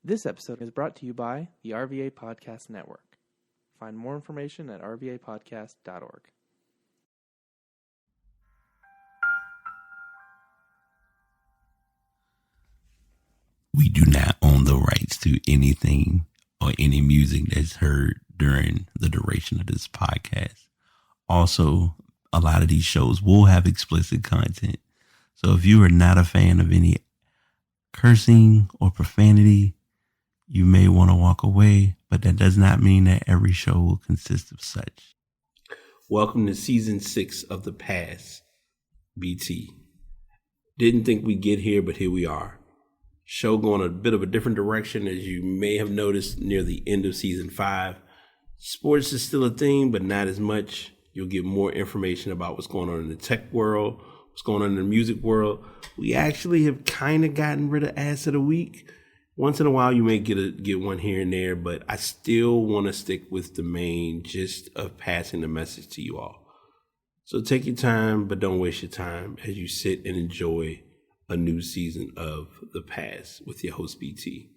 This episode is brought to you by the RVA Podcast Network. Find more information at rvapodcast.org. We do not own the rights to anything or any music that's heard during the duration of this podcast. Also, a lot of these shows will have explicit content. So if you are not a fan of any cursing or profanity, you may want to walk away, but that does not mean that every show will consist of such. Welcome to season 6 of The Pass, BT. Didn't think we'd get here, but here we are. Show going a bit of a different direction, as you may have noticed near the end of season 5. Sports is still a thing, but not as much. You'll get more information about what's going on in the tech world, what's going on in the music world. We actually have kind of gotten rid of Ass of the Week. Once in a while, you may get one here and there, but I still want to stick with the main gist of passing the message to you all. So take your time, but don't waste your time as you sit and enjoy a new season of The Pass with your host, BT.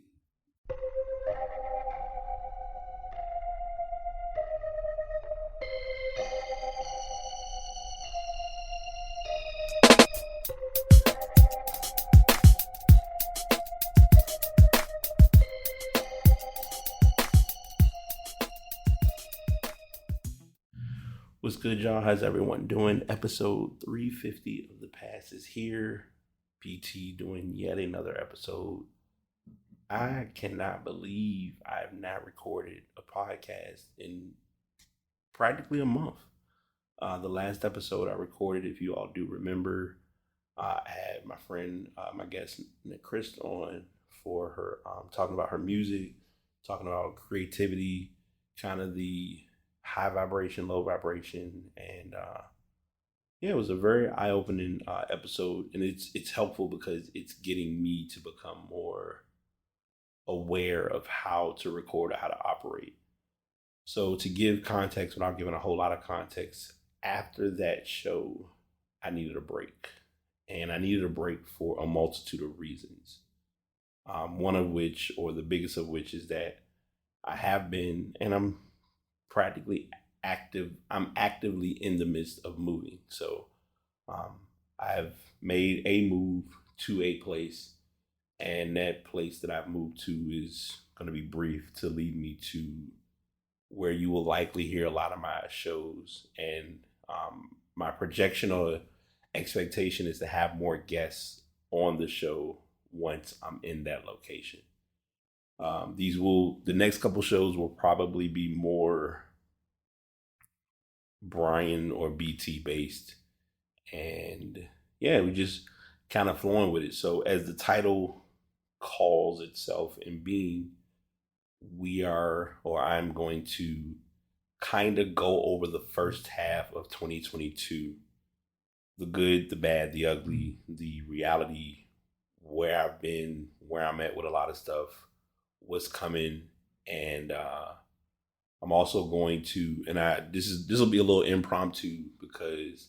What's good, y'all? How's everyone doing? Episode 350 of The Pass is here. PT doing yet another episode. I cannot believe I have not recorded a podcast in practically a month. The last episode I recorded, if you all do remember, I had my friend, my guest Nick Christ on for her talking about her music, talking about creativity, kind of the high vibration, low vibration, and yeah, it was a very eye-opening episode, and it's helpful because it's getting me to become more aware of how to record or how to operate. So to give context, without giving a whole lot of context, after that show, I needed a break, and I needed a break for a multitude of reasons. One of which, or the biggest of which, is that I have been, and I'm actively in the midst of moving. So I have made a move to a place, and that place that I've moved to is going to be brief to lead me to where you will likely hear a lot of my shows. And my projection or expectation is to have more guests on the show once I'm in that location. The next couple shows will probably be more Brian or BT based, and yeah, we just kind of flowing with it. So as the title calls itself in being, I'm going to kind of go over the first half of 2022, the good, the bad, the ugly, the reality, where I've been, where I'm at with a lot of stuff, what's coming, and I'm also going to, and this will be a little impromptu because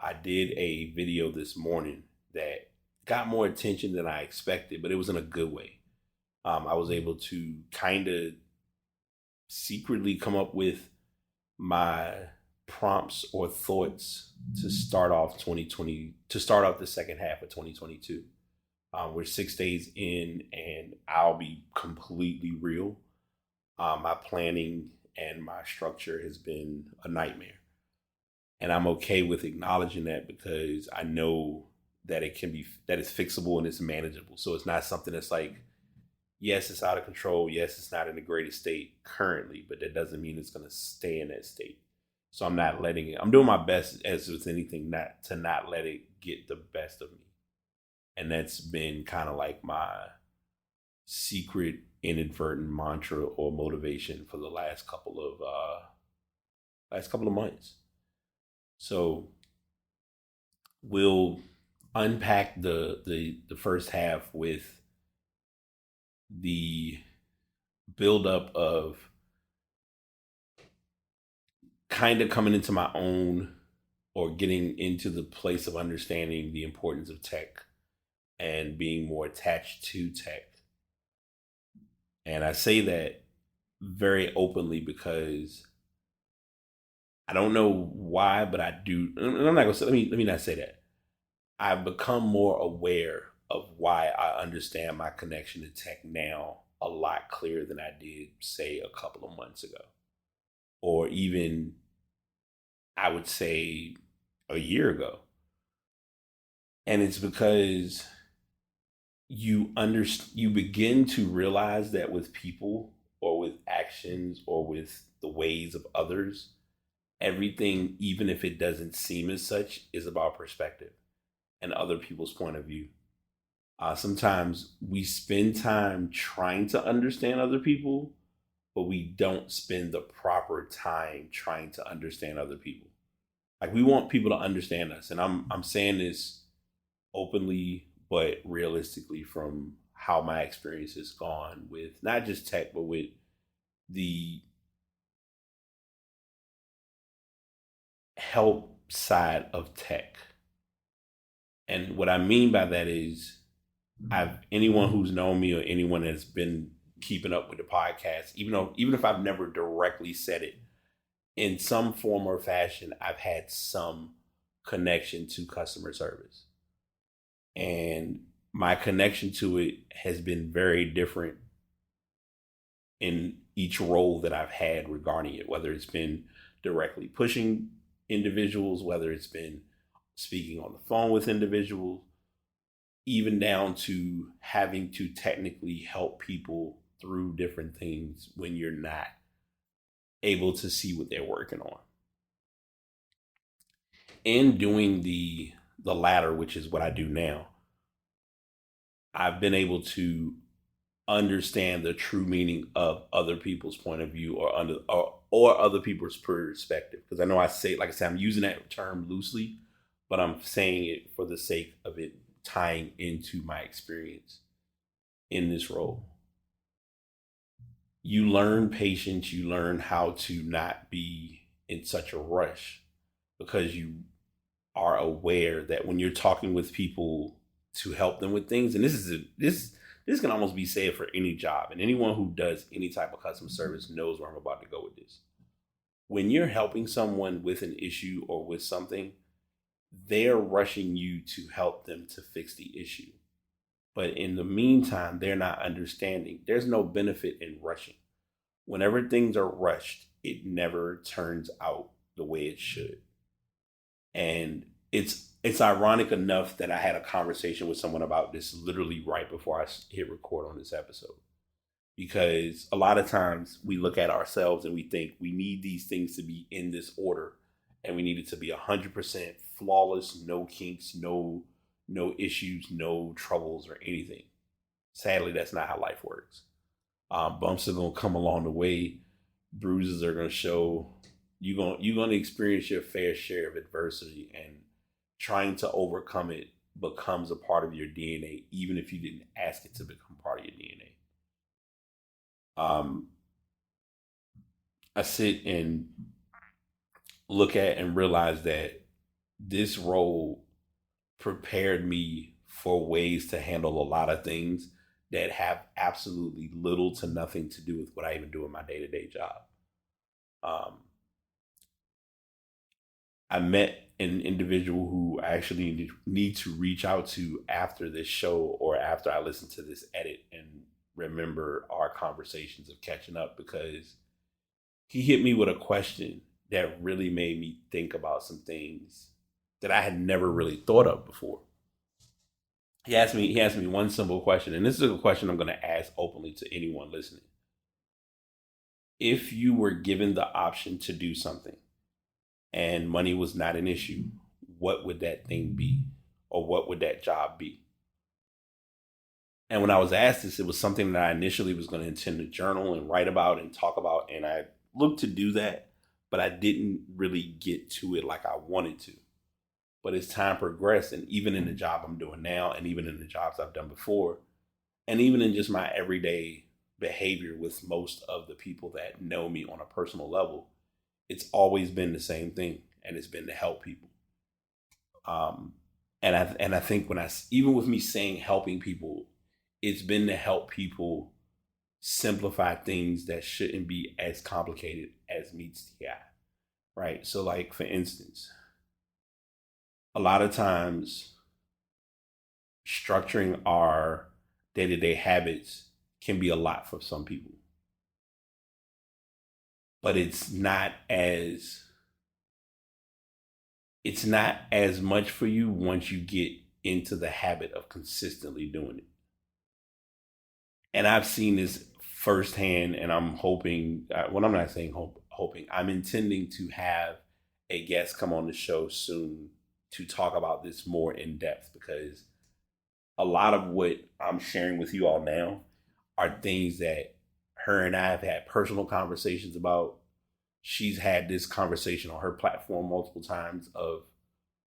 I did a video this morning that got more attention than I expected, but it was in a good way. I was able to kind of secretly come up with my prompts or thoughts to start off the second half of 2022. We're 6 days in, and I'll be completely real. My planning and my structure has been a nightmare. And I'm okay with acknowledging that because I know that it's fixable and it's manageable. So it's not something that's like, yes, it's out of control. Yes, it's not in the greatest state currently, but that doesn't mean it's going to stay in that state. So I'm not letting it. I'm doing my best, as with anything, not let it get the best of me. And that's been kind of like my secret inadvertent mantra or motivation for the last couple of months. So we'll unpack the first half with the buildup of kind of coming into my own, or getting into the place of understanding the importance of tech and being more attached to tech. And I say that very openly because I don't know why, but I do. I'm not gonna say. Let me not say that. I've become more aware of why I understand my connection to tech now a lot clearer than I did, say, a couple of months ago, or even I would say a year ago. And it's because you begin to realize that with people or with actions or with the ways of others, everything, even if it doesn't seem as such, is about perspective and other people's point of view. Sometimes we spend time trying to understand other people, but we don't spend the proper time trying to understand other people. Like, we want people to understand us, and I'm saying this openly but realistically from how my experience has gone with not just tech, but with the help side of tech. And what I mean by that is, anyone who's known me or anyone that's been keeping up with the podcast, even if I've never directly said it, in some form or fashion, I've had some connection to customer service. And my connection to it has been very different in each role that I've had regarding it, whether it's been directly pushing individuals, whether it's been speaking on the phone with individuals, even down to having to technically help people through different things when you're not able to see what they're working on. In doing the latter, which is what I do now, I've been able to understand the true meaning of other people's point of view or other people's perspective. Because I know like I said, I'm using that term loosely, but I'm saying it for the sake of it tying into my experience in this role. You learn patience, you learn how to not be in such a rush, because you are aware that when you're talking with people to help them with things, and this can almost be said for any job, and anyone who does any type of customer service knows where I'm about to go with this. When you're helping someone with an issue or with something, they're rushing you to help them to fix the issue. But in the meantime, they're not understanding. There's no benefit in rushing. Whenever things are rushed, it never turns out the way it should. And it's ironic enough that I had a conversation with someone about this literally right before I hit record on this episode. Because a lot of times we look at ourselves and we think we need these things to be in this order, and we need it to be 100% flawless, no kinks, no issues, no troubles or anything. Sadly, that's not how life works. Bumps are going to come along the way. Bruises are going to show. You're going to experience your fair share of adversity, and trying to overcome it becomes a part of your DNA, even if you didn't ask it to become part of your DNA. I sit and look at and realize that this role prepared me for ways to handle a lot of things that have absolutely little to nothing to do with what I even do in my day-to-day job. I met an individual who I actually need to reach out to after this show, or after I listen to this edit and remember our conversations of catching up, because he hit me with a question that really made me think about some things that I had never really thought of before. He asked me one simple question, and this is a question I'm going to ask openly to anyone listening. If you were given the option to do something and money was not an issue, what would that thing be? Or what would that job be? And when I was asked this, it was something that I initially was going to intend to journal and write about and talk about. And I looked to do that, but I didn't really get to it like I wanted to. But as time progressed, and even in the job I'm doing now, and even in the jobs I've done before, and even in just my everyday behavior with most of the people that know me on a personal level, it's always been the same thing, and it's been to help people. And I think even with me saying helping people, it's been to help people simplify things that shouldn't be as complicated as meets the eye, right? So like, for instance, a lot of times structuring our day-to-day habits can be a lot for some people, but it's not as much for you once you get into the habit of consistently doing it. And I've seen this firsthand, and I'm hoping, well, I'm not saying hoping, I'm intending to have a guest come on the show soon to talk about this more in depth, because a lot of what I'm sharing with you all now are things that her and I have had personal conversations about. She's had this conversation on her platform multiple times of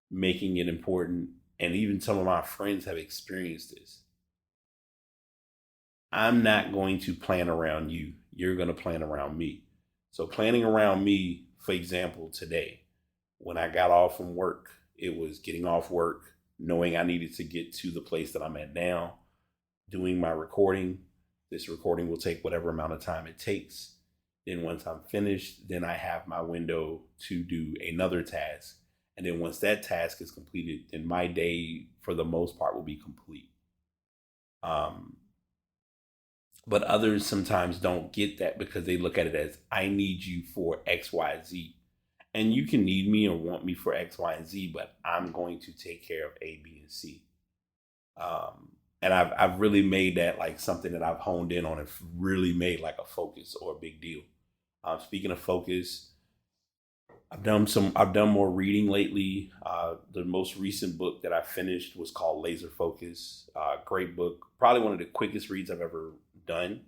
making it important. And even some of my friends have experienced this. I'm not going to plan around you. You're going to plan around me. So planning around me, for example, today, when I got off from work, it was getting off work, knowing I needed to get to the place that I'm at now, doing my recording. This recording will take whatever amount of time it takes. Then once I'm finished, then I have my window to do another task. And then once that task is completed, then my day, for the most part, will be complete. But others sometimes don't get that because they look at it as, I need you for X, Y, Z. And you can need me or want me for X, Y, and Z, but I'm going to take care of A, B, and C. And I've really made that like something that I've honed in on and really made like a focus or a big deal. Speaking of focus, I've done more reading lately. The most recent book that I finished was called Laser Focus. Great book. Probably one of the quickest reads I've ever done.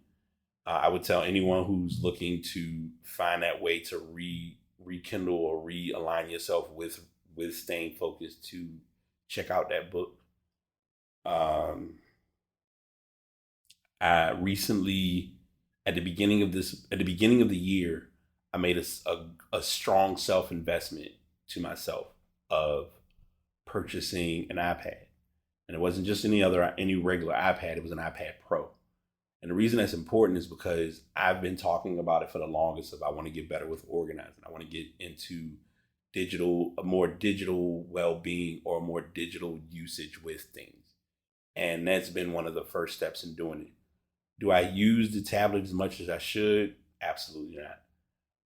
I would tell anyone who's looking to find that way to rekindle or realign yourself with staying focused to check out that book. I recently, at the beginning of the year, I made a strong self-investment to myself of purchasing an iPad. And it wasn't just any regular iPad, it was an iPad Pro. And the reason that's important is because I've been talking about it for the longest of I want to get better with organizing. I want to get into a more digital well-being or more digital usage with things. And that's been one of the first steps in doing it. Do I use the tablet as much as I should? Absolutely not.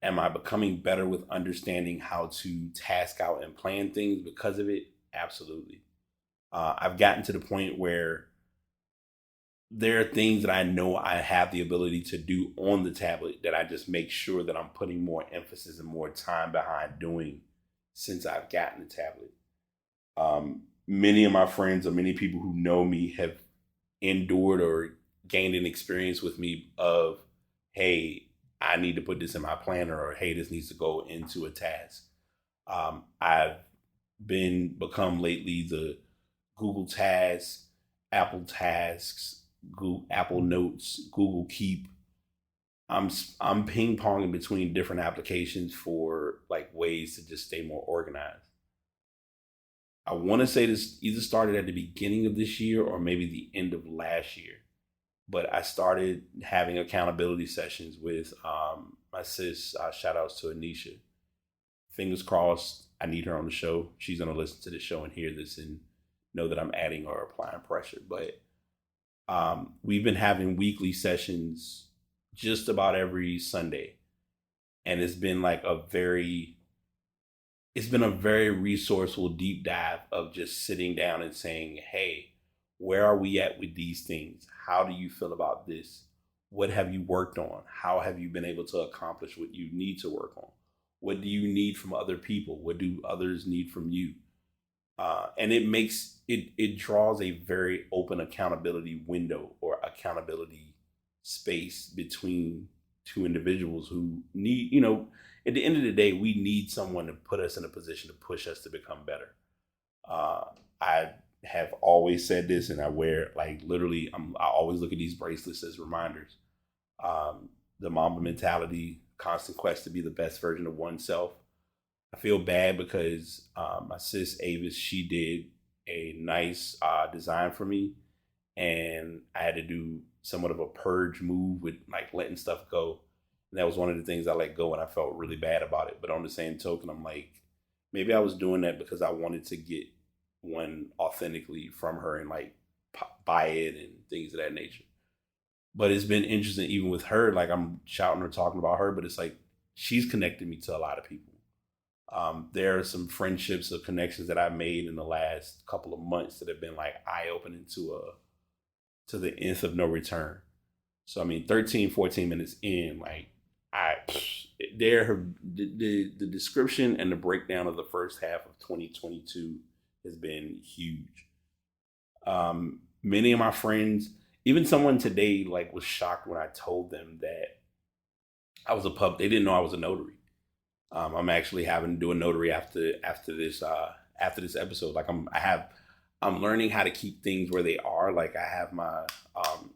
Am I becoming better with understanding how to task out and plan things because of it? Absolutely. I've gotten to the point where there are things that I know I have the ability to do on the tablet that I just make sure that I'm putting more emphasis and more time behind doing since I've gotten the tablet. Many of my friends or many people who know me have endured or gained an experience with me of, hey, I need to put this in my planner, or hey, this needs to go into a task. I've become lately the Google Tasks, Apple Tasks, Apple Notes, Google Keep. I'm ping ponging between different applications for like ways to just stay more organized. I want to say this either started at the beginning of this year or maybe the end of last year. But I started having accountability sessions with my sis. Shout outs to Anisha. Fingers crossed, I need her on the show. She's going to listen to the show and hear this and know that I'm adding or applying pressure. But we've been having weekly sessions just about every Sunday. And it's been a very resourceful deep dive of just sitting down and saying, hey, where are we at with these things? How do you feel about this? What have you worked on? How have you been able to accomplish what you need to work on? What do you need from other people? What do others need from you? And it draws a very open accountability window or accountability space between two individuals who need, at the end of the day, we need someone to put us in a position to push us to become better. I have always said this, and I wear literally, I always look at these bracelets as reminders. The Mamba mentality, constant quest to be the best version of oneself. I feel bad because my sis Avis, she did a nice design for me, and I had to do somewhat of a purge move with like letting stuff go. And that was one of the things I let go, and I felt really bad about it. But on the same token, I'm like, maybe I was doing that because I wanted to get one authentically from her and like buy it and things of that nature. But it's been interesting, even with her, like I'm shouting or talking about her, but it's like she's connected me to a lot of people. There are some friendships or connections that I made in the last couple of months that have been like eye-opening to the nth of no return. So, I mean, 13, 14 minutes in, like the description and the breakdown of the first half of 2022 has been huge. Many of my friends, even someone today, like was shocked when I told them that I was they didn't know I was a notary. I'm actually having to do a notary after this episode. Like I'm learning how to keep things where they are. Like I have my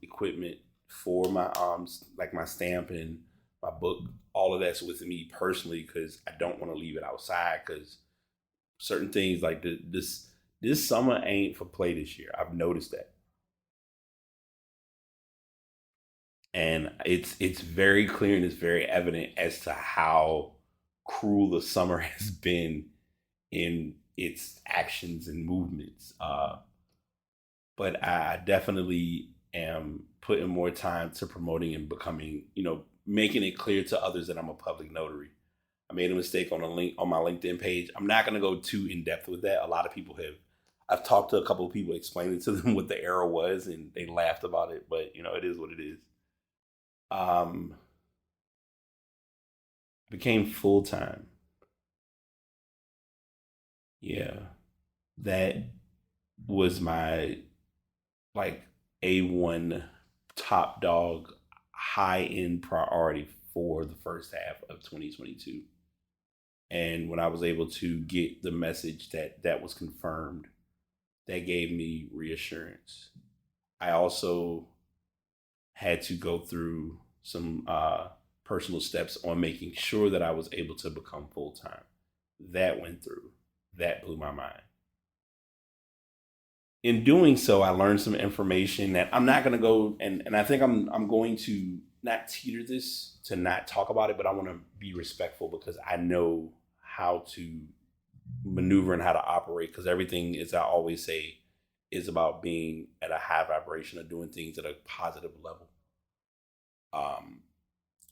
equipment for my like my stamp and my book. All of that's with me personally because I don't want to leave it outside because certain things like this summer ain't for play this year. I've noticed that. And it's very clear and it's very evident as to how cruel the summer has been in its actions and movements. But I definitely am putting more time to promoting and becoming, making it clear to others that I'm a public notary. I made a mistake on my LinkedIn page. I'm not going to go too in depth with that. A lot of people I've talked to a couple of people explaining to them what the error was and they laughed about it, but it is what it is. Became full-time. Yeah. That was my like A1 top dog high end priority for the first half of 2022. And when I was able to get the message that was confirmed, that gave me reassurance. I also had to go through some personal steps on making sure that I was able to become full-time. That went through. That blew my mind. In doing so, I learned some information that I'm not going to go, and I think I'm going to not teeter this to not talk about it, but I want to be respectful because I know how to maneuver and how to operate because everything, as I always say, is about being at a high vibration or doing things at a positive level.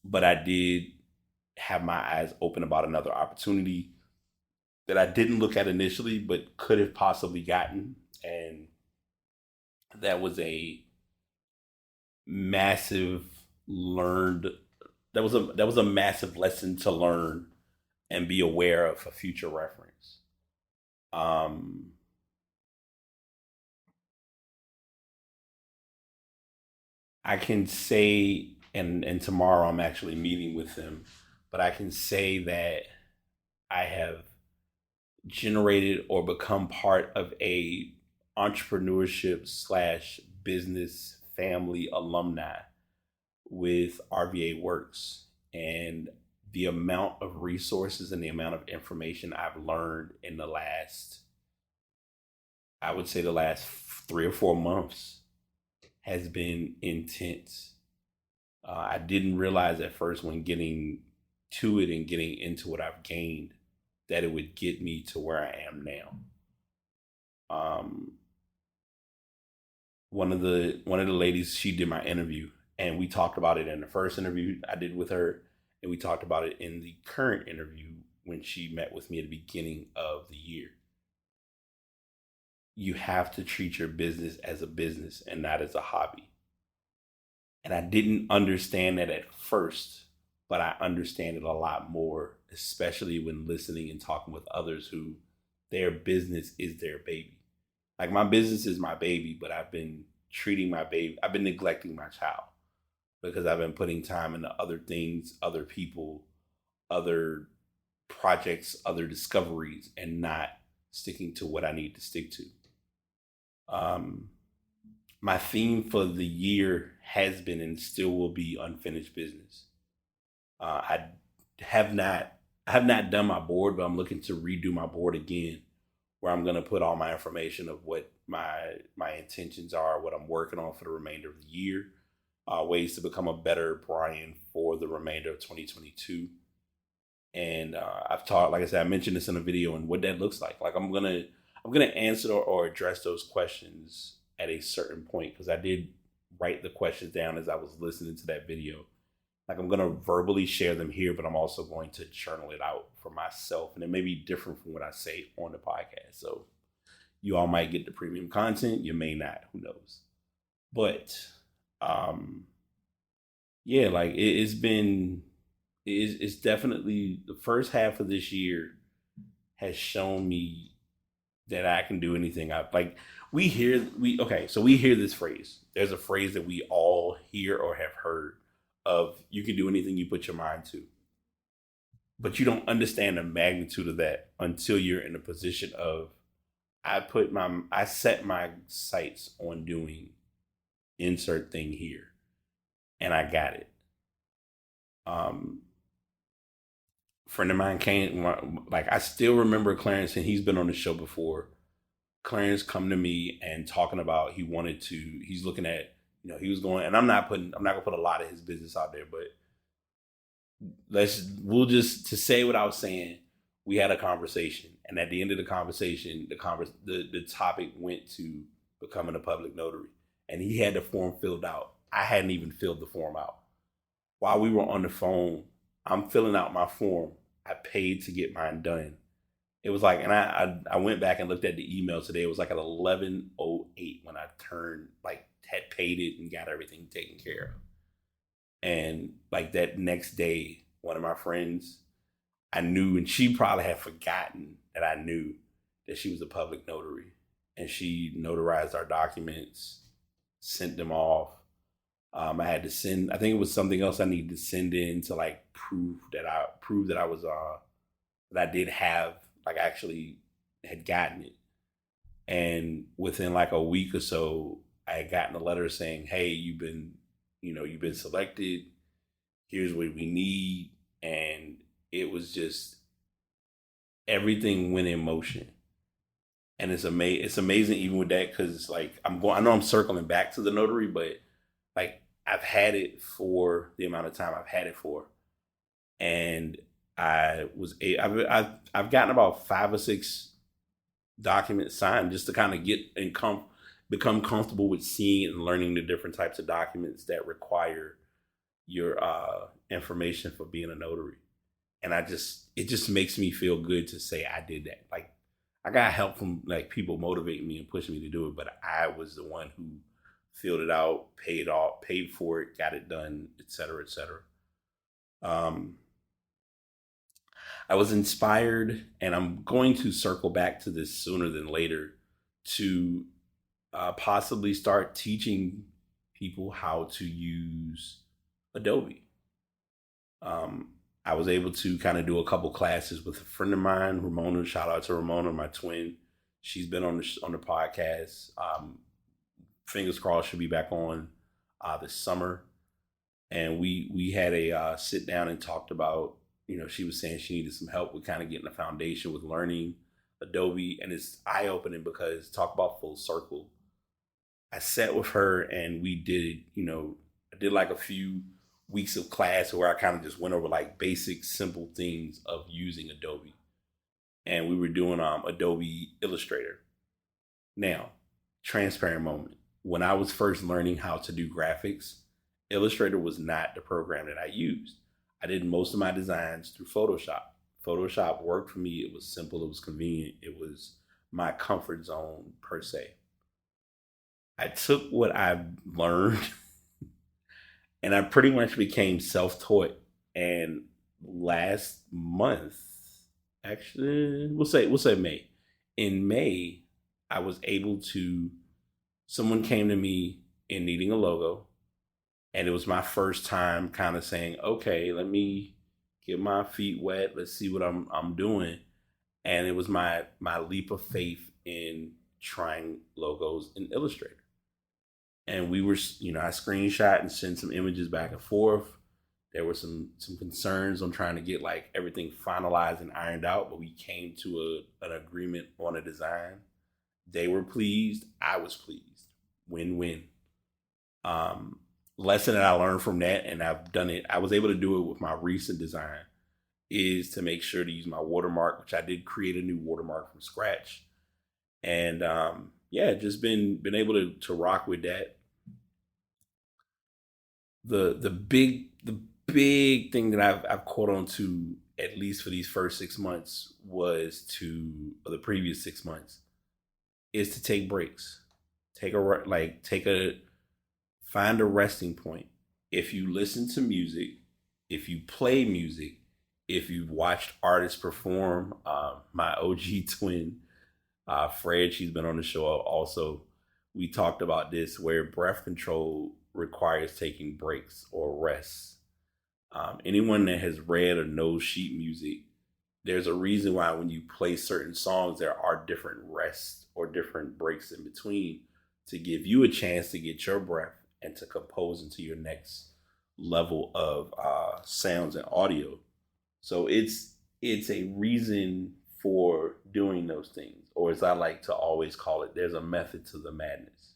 But I did have my eyes open about another opportunity that I didn't look at initially, but could have possibly gotten. And that was a massive that was a massive lesson to learn and be aware of for future reference. I can say, and tomorrow I'm actually meeting with them, but I can say that I have generated or become part of a entrepreneurship / business family alumni with RVA Works, and the amount of resources and the amount of information I've learned in the last 3 or 4 months has been intense. I didn't realize at first when getting to it and getting into what I've gained that it would get me to where I am now. One of the ladies, she did my interview and we talked about it in the first interview I did with her, and we talked about it in the current interview when she met with me at the beginning of the year. You have to treat your business as a business and not as a hobby. And I didn't understand that at first, but I understand it a lot more, especially when listening and talking with others who their business is their baby. Like my business is my baby, but I've been neglecting my child because I've been putting time into other things, other people, other projects, other discoveries, and not sticking to what I need to stick to. My theme for the year has been and still will be unfinished business. I have not done my board, but I'm looking to redo my board again, where I'm going to put all my information of what my intentions are, what I'm working on for the remainder of the year. ways to become a better Brian for the remainder of 2022. And I've taught, like I said, I mentioned this in a video and what that looks like. Like I'm gonna answer or address those questions at a certain point, because I did write the questions down as I was listening to that video. Like I'm gonna verbally share them here, but I'm also going to journal it out for myself, and it may be different from what I say on the podcast. So you all might get the premium content, you may not, who knows. But yeah, like it's definitely, the first half of this year has shown me that I can do anything. We hear this phrase. There's a phrase that we all hear or have heard of: you can do anything you put your mind to. But you don't understand the magnitude of that until you're in a position of, I set my sights on doing insert thing here, and I got it. Friend of mine came, like I still remember Clarence, and he's been on the show before. Clarence come to me and talking about he's looking at, he was going, and I'm not gonna put a lot of his business out there, but to say what I was saying, we had a conversation, and at the end of the conversation, the topic went to becoming a public notary, and he had the form filled out. I hadn't even filled the form out. While we were on the phone, I'm filling out my form. I paid to get mine done. It was like, and I went back and looked at the email today. It was like at 11:08 when I had paid it and got everything taken care of. And like that next day, one of my friends, I knew, and she probably had forgotten that I knew that she was a public notary, and she notarized our documents, sent them off. I had to send, I think it was something else I needed to send in to like prove that I was that I did have, like, actually had gotten it. And within like a week or so, I had gotten a letter saying, hey, you've been selected. Here's what we need. And it was just, everything went in motion. And it's amazing even with that, because like I know I'm circling back to the notary, but like I've had it for the amount of time I've had it for. And I've gotten about 5 or 6 documents signed just to kind of get and become comfortable with seeing and learning the different types of documents that require your information for being a notary. And it just makes me feel good to say I did that. Like I got help from like people motivating me and pushing me to do it, but I was the one who filled it out, paid for it, got it done, et cetera, et cetera. I was inspired, and I'm going to circle back to this sooner than later, to possibly start teaching people how to use Adobe. I was able to kind of do a couple classes with a friend of mine, Ramona. Shout out to Ramona, my twin. She's been on the podcast. Fingers crossed she'll be back on this summer. And we had a sit down and talked about, she was saying she needed some help with kind of getting a foundation with learning Adobe. And it's eye-opening because, talk about full circle. I sat with her and we did, I did like a few weeks of class where I kind of just went over like basic, simple things of using Adobe. And we were doing Adobe Illustrator. Now, transparent moment. When I was first learning how to do graphics, Illustrator was not the program that I used. I did most of my designs through Photoshop. Photoshop worked for me. It was simple. It was convenient. It was my comfort zone per se. I took what I learned and I pretty much became self-taught. And last month, actually, we'll say May. In May, I was able to, someone came to me in needing a logo. And it was my first time kind of saying, okay, let me get my feet wet. Let's see what I'm doing. And it was my leap of faith in trying logos in Illustrator. And we were, I screenshot and sent some images back and forth. There were some concerns on trying to get like everything finalized and ironed out, but we came to an agreement on a design. They were pleased. I was pleased. Win-win. lesson that I learned from that, and I've done it, I was able to do it with my recent design, is to make sure to use my watermark, which I did create a new watermark from scratch. And yeah, just been able to rock with that. The big thing that I've caught on to, at least for these first 6 months, or the previous 6 months, is to take breaks. Find a resting point. If you listen to music, if you play music, if you've watched artists perform, my OG twin, Fred, she's been on the show also. We talked about this, where breath control requires taking breaks or rests. Anyone that has read or knows sheet music, there's a reason why when you play certain songs, there are different rests or different breaks in between, to give you a chance to get your breath and to compose into your next level of sounds and audio. So it's a reason for doing those things, or as I like to always call it, there's a method to the madness.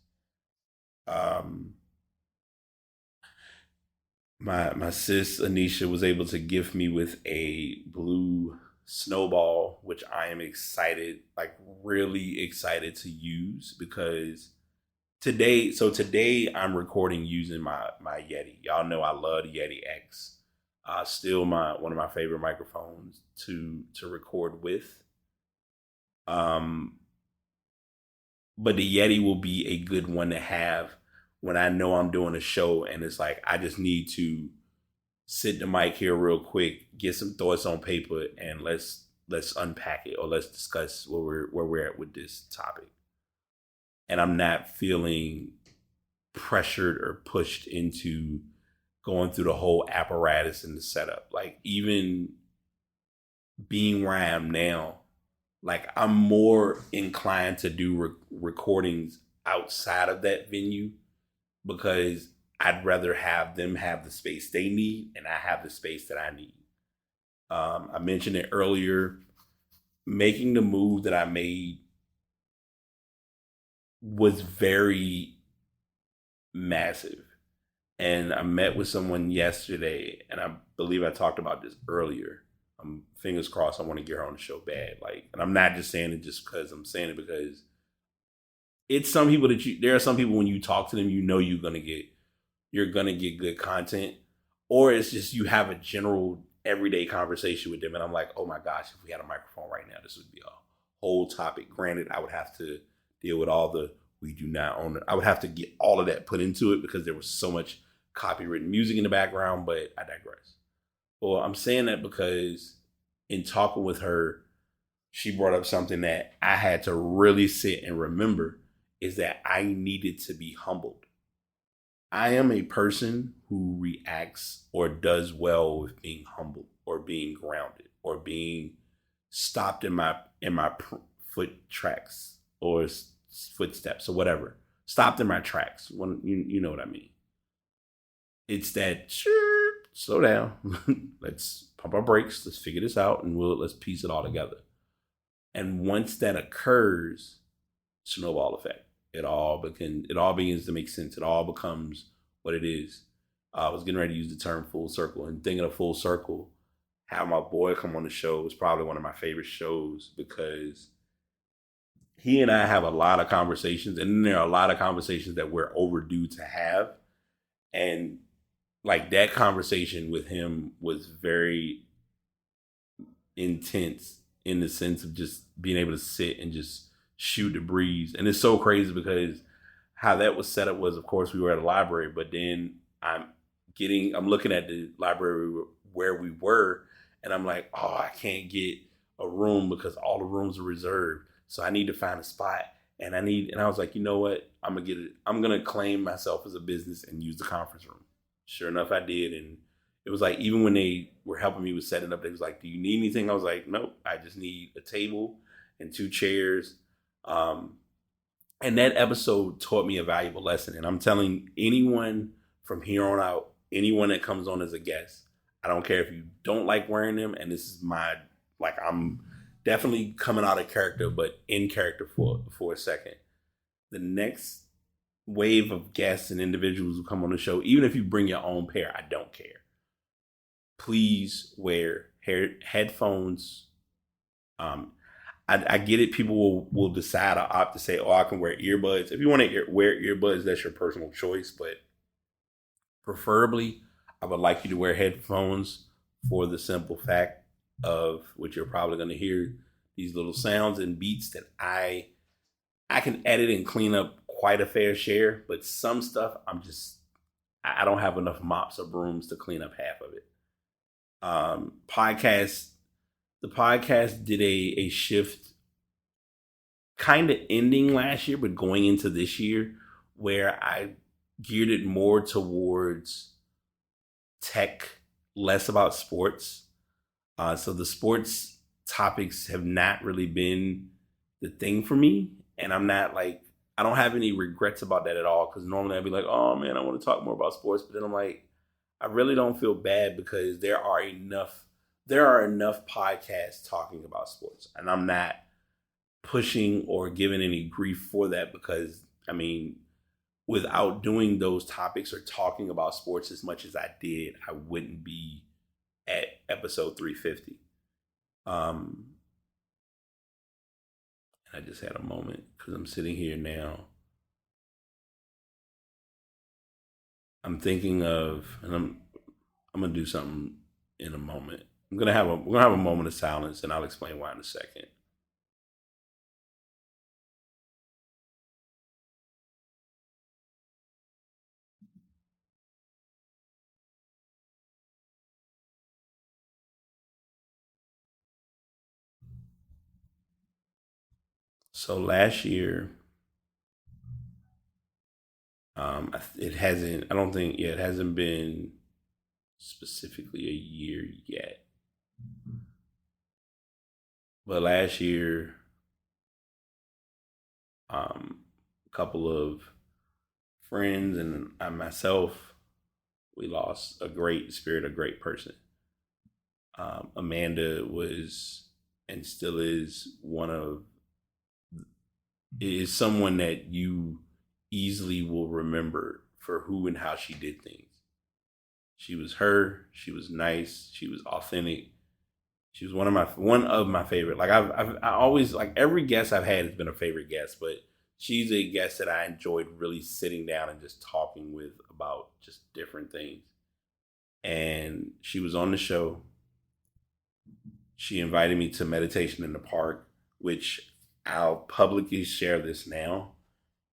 My sis Anisha was able to gift me with a blue snowball, which I am excited, like really excited to use, because today I'm recording using my Yeti. Y'all know I love the Yeti X. Still one of my favorite microphones to record with. But the Yeti will be a good one to have when I know I'm doing a show and it's like I just need to sit the mic here real quick, get some thoughts on paper, and let's unpack it, or let's discuss where we're at with this topic. And I'm not feeling pressured or pushed into going through the whole apparatus and the setup. Like, even being where I am now, like, I'm more inclined to do recordings outside of that venue, because I'd rather have them have the space they need and I have the space that I need. I mentioned it earlier, making the move that I made was very massive. And I met with someone yesterday, and I believe I talked about this earlier. Fingers crossed, I want to get her on the show bad. Like, and I'm not just saying it just because I'm saying it, because it's some people there are some people, when you talk to them, you know you're gonna get good content, or it's just you have a general everyday conversation with them, and I'm like, oh my gosh, if we had a microphone right now, this would be a whole topic. Granted, I would have to deal with all the we do not own it. I would have to get all of that put into it, because there was so much copywritten music in the background, but I digress. Well, I'm saying that because in talking with her, she brought up something that I had to really sit and remember, is that I needed to be humbled. I am a person who reacts or does well with being humbled, or being grounded, or being stopped in my foot tracks, or footsteps, or whatever. Stopped in my tracks. When you know what I mean. It's that slow down. Let's pump our brakes. Let's figure this out, and let's piece it all together. And once that occurs, snowball effect. It all begins to make sense. It all becomes what it is. I was getting ready to use the term full circle, and thinking of full circle, have my boy come on the show was probably one of my favorite shows, because he and I have a lot of conversations, and then there are a lot of conversations that we're overdue to have. And like, that conversation with him was very intense, in the sense of just being able to sit and just shoot the breeze. And it's so crazy, because how that was set up was, of course, we were at a library, but then I'm looking at the library where we were, and I'm like, oh, I can't get a room because all the rooms are reserved. So I need to find a spot, and I was like, you know what? I'm going to claim myself as a business and use the conference room. Sure enough, I did. And it was like, even when they were helping me with setting up, they was like, do you need anything? I was like, nope, I just need a table and 2 chairs. And that episode taught me a valuable lesson. And I'm telling anyone from here on out, anyone that comes on as a guest, I don't care if you don't like wearing them. And this is I'm definitely coming out of character, but in character for a second. The next wave of guests and individuals who come on the show, even if you bring your own pair, I don't care. Please wear headphones. I get it. People will decide or opt to say, "Oh, I can wear earbuds." If you want to wear earbuds, that's your personal choice. But preferably, I would like you to wear headphones for the simple fact of what you're probably going to hear, these little sounds and beats that I can edit and clean up quite a fair share. But some stuff I don't have enough mops or brooms to clean up half of it. The podcast did a shift, kind of ending last year, but going into this year, where I geared it more towards tech, less about sports. So the sports topics have not really been the thing for me. And I don't have any regrets about that at all. Because normally I'd be like, oh man, I want to talk more about sports. But then I'm like, I really don't feel bad because there are enough podcasts talking about sports. And I'm not pushing or giving any grief for that because, I mean, without doing those topics or talking about sports as much as I did, I wouldn't be at episode 350. I just had a moment because I'm sitting here now. I'm thinking of, and I'm gonna do something in a moment. We're gonna have a moment of silence, and I'll explain why in a second. So last year, it hasn't. I don't think. Yeah, it hasn't been specifically a year yet. But last year, a couple of friends and I myself, we lost a great spirit, a great person. Amanda was and still is is someone that you easily will remember for who and how she did things. She was her. She was nice. She was authentic. She was one of my favorite. Like I always, like, every guest I've had has been a favorite guest, but she's a guest that I enjoyed really sitting down and just talking with about just different things. And she was on the show. She invited me to Meditation in the Park, which I'll publicly share this now.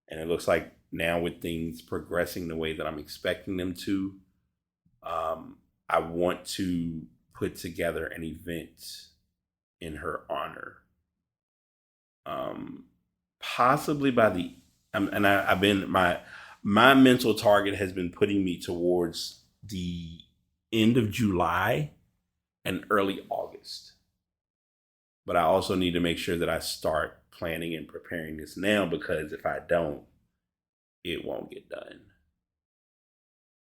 And it looks like now, with things progressing the way that I'm expecting them to, I want to put together an event in her honor. Possibly by the I've been my mental target has been putting me towards the end of July and early August. But I also need to make sure that I start planning and preparing this now, because if I don't, it won't get done.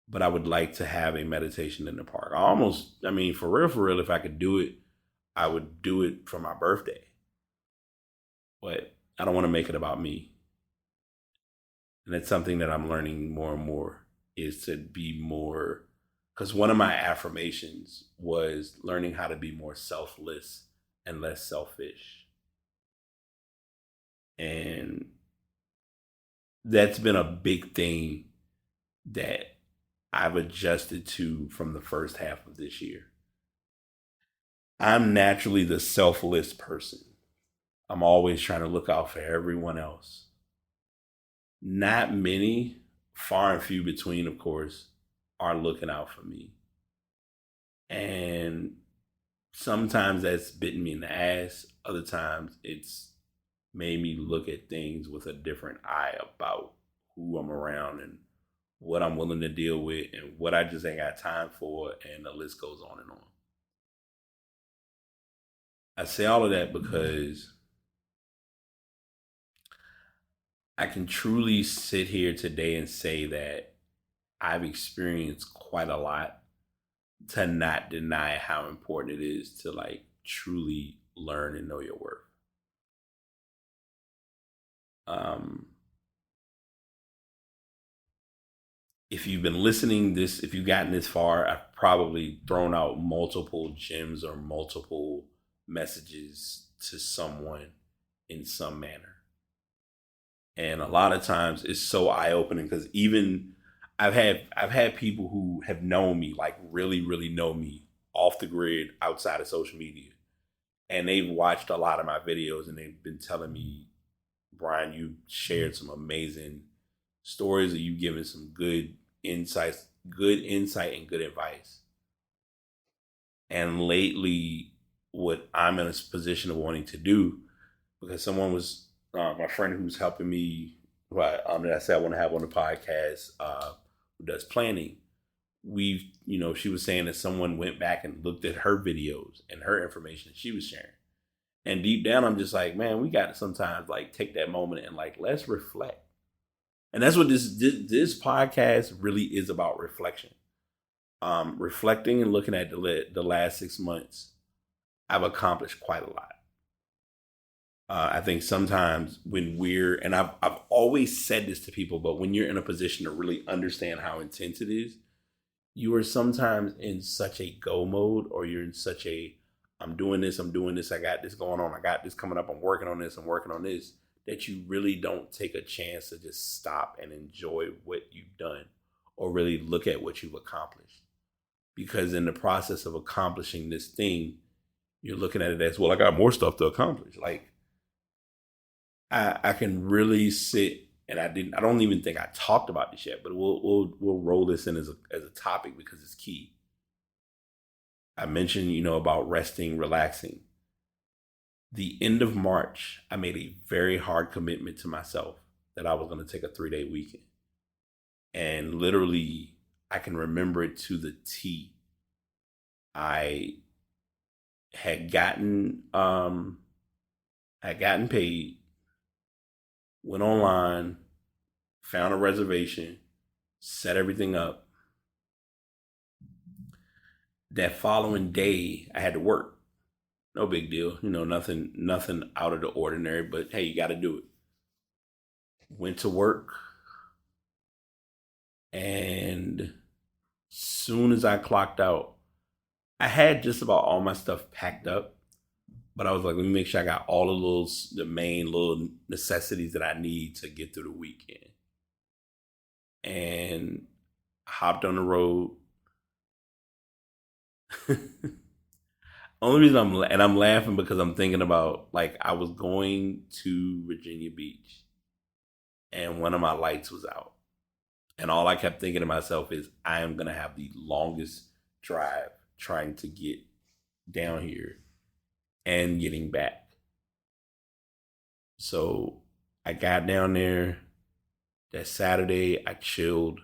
But I would like to have a meditation in the park. For real, if I could do it, I would do it for my birthday. But I don't want to make it about me. And it's something that I'm learning more and more, is to be more, because one of my affirmations was learning how to be more selfless and less selfish. And that's been a big thing that I've adjusted to from the first half of this year. I'm naturally the selfless person. I'm always trying to look out for everyone else. Not many, far and few between, of course, are looking out for me. And sometimes that's bitten me in the ass. Other times it's made me look at things with a different eye about who I'm around and what I'm willing to deal with and what I just ain't got time for, and the list goes on and on. I say all of that because I can truly sit here today and say that I've experienced quite a lot, to not deny how important it is to, like, truly learn and know your worth. if you've been listening this, if you've gotten this far, I've probably thrown out multiple gems or multiple messages to someone in some manner. And a lot of times it's so eye opening because even I've had people who have known me, like really, really know me off the grid outside of social media. And they've watched a lot of my videos and they've been telling me, Brian, you shared some amazing stories, or you've given some good insight and good advice. And lately, what I'm in a position of wanting to do, because someone was, my friend who's helping me, that I said I want to have on the podcast, who does planning, she was saying that someone went back and looked at her videos and her information that she was sharing. And deep down, I'm just like, man, we got to sometimes like take that moment and like, let's reflect. And that's what this podcast really is about, reflection. Reflecting and looking at the last 6 months, I've accomplished quite a lot. I think sometimes when and I've always said this to people, but when you're in a position to really understand how intense it is, you are sometimes in such a go mode, or you're in such a, I'm doing this, I got this going on, I got this coming up, I'm working on this, that you really don't take a chance to just stop and enjoy what you've done or really look at what you've accomplished. Because in the process of accomplishing this thing, you're looking at it as, well, I got more stuff to accomplish. Like, I can really sit, and I don't even think I talked about this yet, but we'll roll this in as a topic because it's key. I mentioned, about resting, relaxing. The end of March, I made a very hard commitment to myself that I was going to take a 3-day weekend. And literally, I can remember it to the T. I had gotten paid, went online, found a reservation, set everything up. That following day, I had to work. No big deal, nothing out of the ordinary, but hey, you got to do it. Went to work, and soon as I clocked out, I had just about all my stuff packed up, but I was like, let me make sure I got all of the main little necessities that I need to get through the weekend. And hopped on the road. Only reason I'm laughing because I'm thinking about, like, I was going to Virginia Beach and one of my lights was out. And all I kept thinking to myself is, I am going to have the longest drive trying to get down here and getting back. So I got down there that Saturday. I chilled.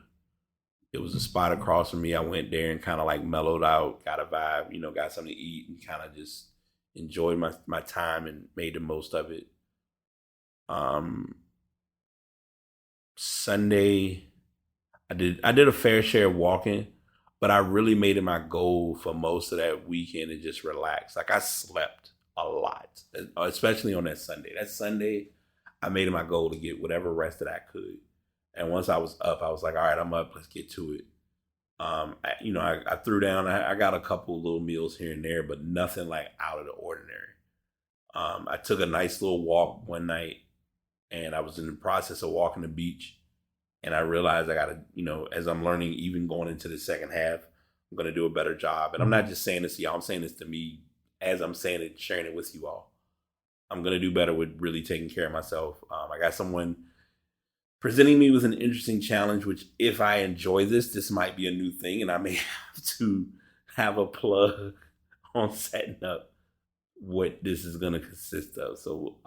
It was a spot across from me. I went there and kind of like mellowed out, got a vibe, got something to eat, and kind of just enjoyed my time and made the most of it. Sunday, I did a fair share of walking, but I really made it my goal for most of that weekend to just relax. Like, I slept a lot, especially on that Sunday. That Sunday, I made it my goal to get whatever rest that I could. And once I was up, I was like, all right, I'm up. Let's get to it. I threw down. I got a couple little meals here and there, but nothing like out of the ordinary. I took a nice little walk one night, and I was in the process of walking the beach. And I realized I got to, as I'm learning, even going into the second half, I'm going to do a better job. And I'm not just saying this to y'all. I'm saying this to me as I'm saying it, sharing it with you all. I'm going to do better with really taking care of myself. I got someone presenting me with an interesting challenge, which if I enjoy this might be a new thing, and I may have to have a plug on setting up what this is going to consist of. So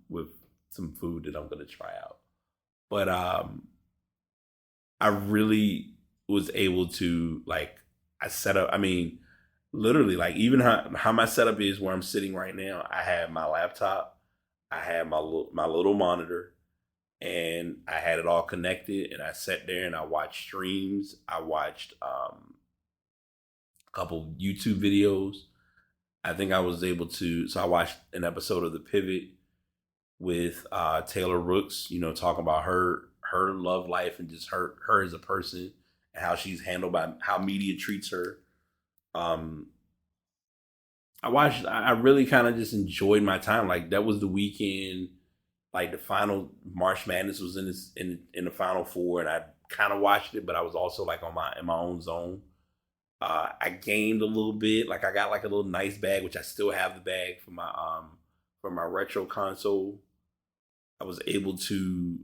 with some food that I'm going to try out. But I really was able to, I set up, literally, even how my setup is where I'm sitting right now, I have my laptop, I have my little monitor, and I had it all connected, and I sat there and I watched streams. I watched a couple YouTube videos. I think I was able to, so I watched an episode of The Pivot with Taylor Rooks, talking about her her love life and just her as a person and how she's handled by how media treats her. I really kind of just enjoyed my time. Like that was the weekend. Like the final March Madness was in the Final Four, and I kind of watched it, but I was also like in my own zone. I gained a little bit. Like I got like a little nice bag, which I still have the bag for my retro console. I was able to.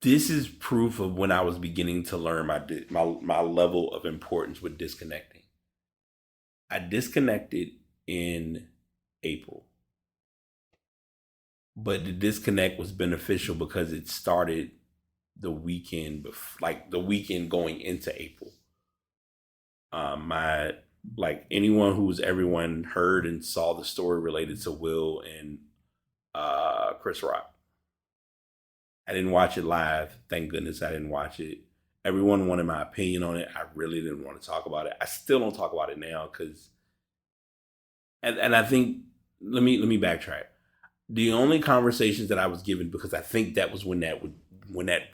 This is proof of when I was beginning to learn my level of importance with disconnecting. I disconnected in April, but the disconnect was beneficial because it started the weekend, like the weekend going into April. My like everyone heard and saw the story related to Will and Chris Rock. I didn't watch it live. Thank goodness I didn't watch it. Everyone wanted my opinion on it. I really didn't want to talk about it. I still don't talk about it now because, and I think let me backtrack. The only conversations that I was given, because I think that was when that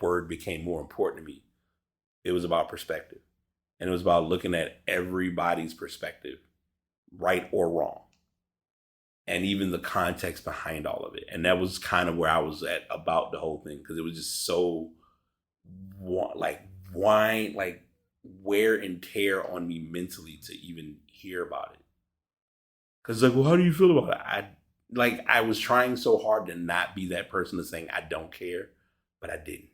word became more important to me. It was about perspective, and it was about looking at everybody's perspective, right or wrong, and even the context behind all of it. And that was kind of where I was at about the whole thing, because it was just so like wear and tear on me mentally to even hear about it. Because like, well, how do you feel about it? I was trying so hard to not be that person that's saying I don't care, but I didn't,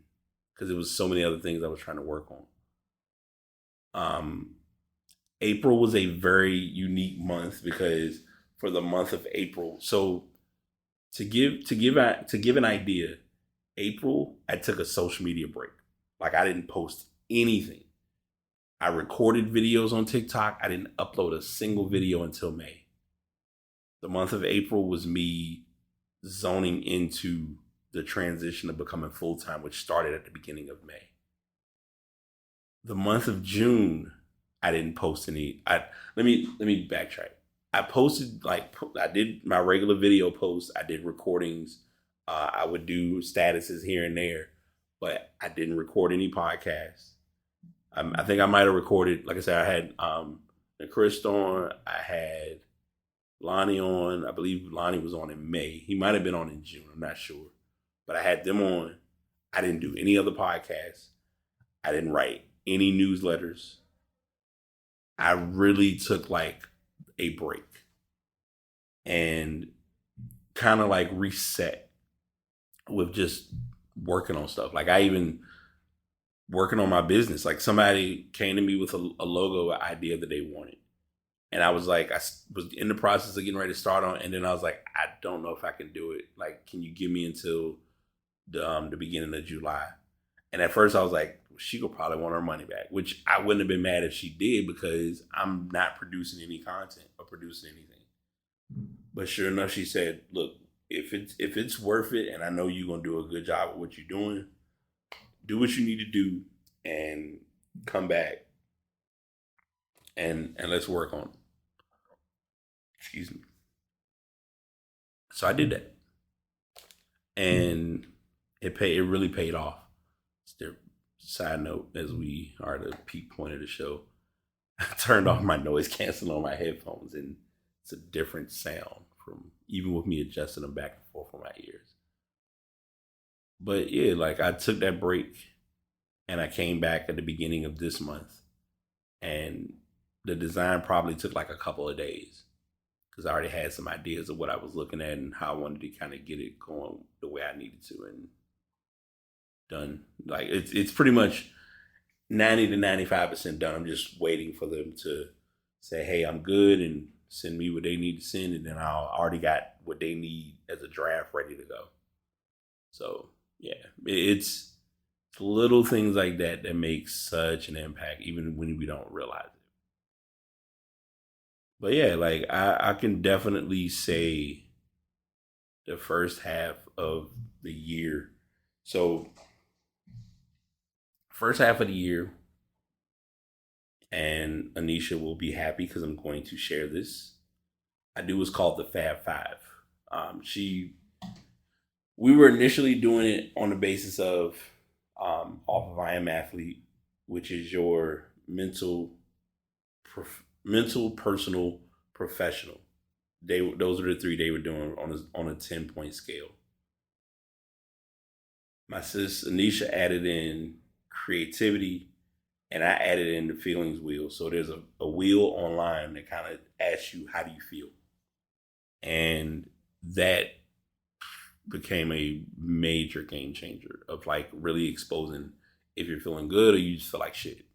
because there was so many other things I was trying to work on. April was a very unique month because for the month of April, so to give an idea, April I took a social media break. Like I didn't post anything. I recorded videos on TikTok. I didn't upload a single video until May. The month of April was me zoning into the transition of becoming full-time, which started at the beginning of May. The month of June, I didn't post any. Let me backtrack. I posted, I did my regular video posts. I did recordings. I would do statuses here and there, but I didn't record any podcasts. I think I might have recorded, like I said, I had Chris on. I had Lonnie on. I believe Lonnie was on in May. He might have been on in June. I'm not sure. But I had them on. I didn't do any other podcasts. I didn't write any newsletters. I really took like a break and kind of like reset with just working on stuff. Like I even working on my business. Like somebody came to me with a logo idea that they wanted. And I was like, I was in the process of getting ready to start on. And then I was like, I don't know if I can do it. Like, can you give me until the beginning of July? And at first I was like, she could probably want her money back, which I wouldn't have been mad if she did, because I'm not producing any content or producing anything. But sure enough, she said, look, if it's worth it, and I know you're going to do a good job of what you're doing, do what you need to do and come back and let's work on it. Excuse me. So I did that. And it really paid off. Side note, as we are at the peak point of the show, I turned off my noise canceling on my headphones, and it's a different sound from even with me adjusting them back and forth on my ears. But yeah, like I took that break and I came back at the beginning of this month, and the design probably took like a couple of days because I already had some ideas of what I was looking at and how I wanted to kind of get it going the way I needed to, and done. Like it's pretty much 90 to 95% done. I'm just waiting for them to say, hey, I'm good, and send me what they need to send, and then I already got what they need as a draft ready to go. So yeah, it's little things like that that make such an impact, even when we don't realize it. But yeah, like I can definitely say the first half of the year. So first half of the year, and Anisha will be happy because I'm going to share this. I do what's called the Fab Five. She We were initially doing it on the basis of off of I Am Athlete, which is your mental, personal, professional. Those are the three they were doing on a 10-point scale. My sis Anisha added in creativity, and I added in the feelings wheel. So there's a wheel online that kind of asks you, how do you feel? And that became a major game changer of like really exposing if you're feeling good or you just feel like shit.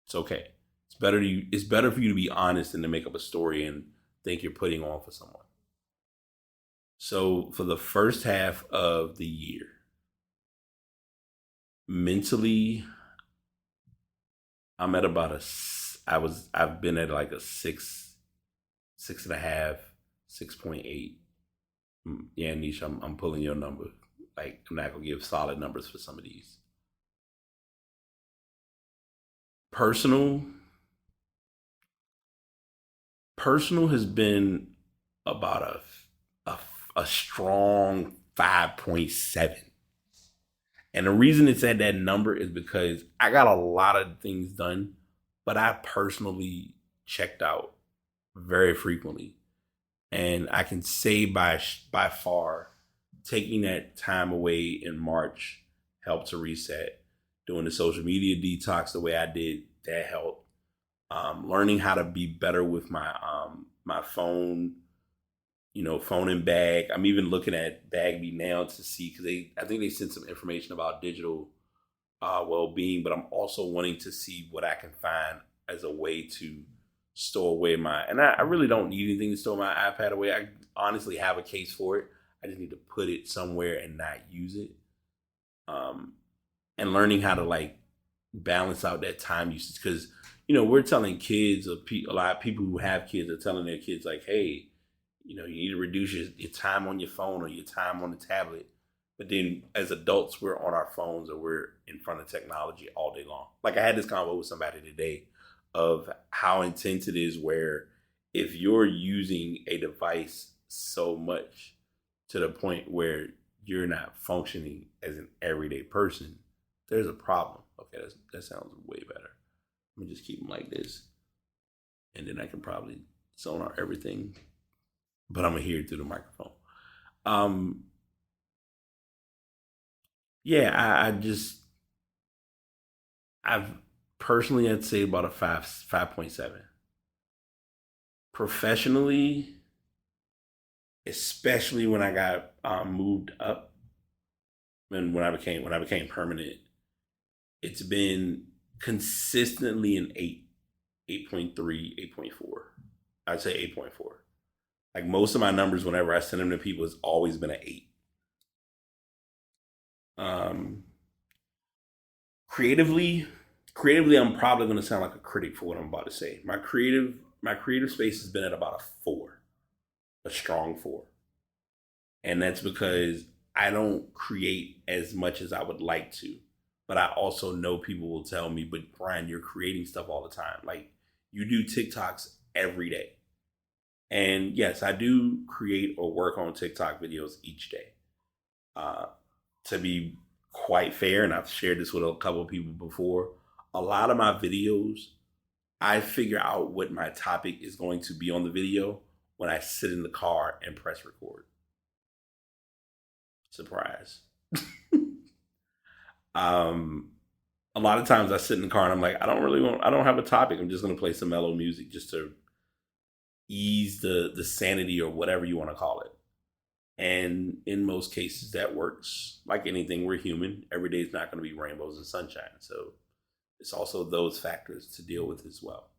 It's okay. It's better for you to be honest than to make up a story and think you're putting on for someone. So for the first half of the year, mentally, I'm at about I've been at like a 6.5, 6.8. Yeah, Nisha, I'm pulling your number. Like, I'm not gonna give solid numbers for some of these. Personal has been about a strong 5.7. And the reason it's at that number is because I got a lot of things done, but I personally checked out very frequently. And I can say by far, taking that time away in March helped to reset. Doing the social media detox the way I did, that helped. Learning how to be better with my my phone, phone and bag. I'm even looking at Bagby now to see, because I think they sent some information about digital well-being, but I'm also wanting to see what I can find as a way to store away and I really don't need anything to store my iPad away. I honestly have a case for it. I just need to put it somewhere and not use it. And learning how to like balance out that time usage, because we're telling kids, a lot of people who have kids are telling their kids like, hey, you need to reduce your time on your phone or your time on the tablet. But then as adults, we're on our phones or we're in front of technology all day long. Like, I had this convo with somebody today of how intense it is, where if you're using a device so much to the point where you're not functioning as an everyday person, there's a problem. Okay, that sounds way better. Let me just keep them like this. And then I can probably zone out everything, but I'm going to hear it through the microphone. I've personally, I'd say about a 5.7. Professionally, especially when I got moved up and when I became permanent, it's been consistently an 8.3, 8.4. I'd say 8.4. Like, most of my numbers, whenever I send them to people, it's always been an 8. Creatively, I'm probably going to sound like a critic for what I'm about to say. My creative space has been at about a 4, a strong 4. And that's because I don't create as much as I would like to. But I also know people will tell me, but Brian, you're creating stuff all the time. Like, you do TikToks every day. And yes, I do create or work on TikTok videos each day. To be quite fair, and I've shared this with a couple of people before, a lot of my videos, I figure out what my topic is going to be on the video when I sit in the car and press record. Surprise. A lot of times I sit in the car and I'm like, I don't have a topic. I'm just going to play some mellow music just to ease the sanity or whatever you want to call it. And in most cases that works. Like anything, we're human. Every day is not going to be rainbows and sunshine. So it's also those factors to deal with as well.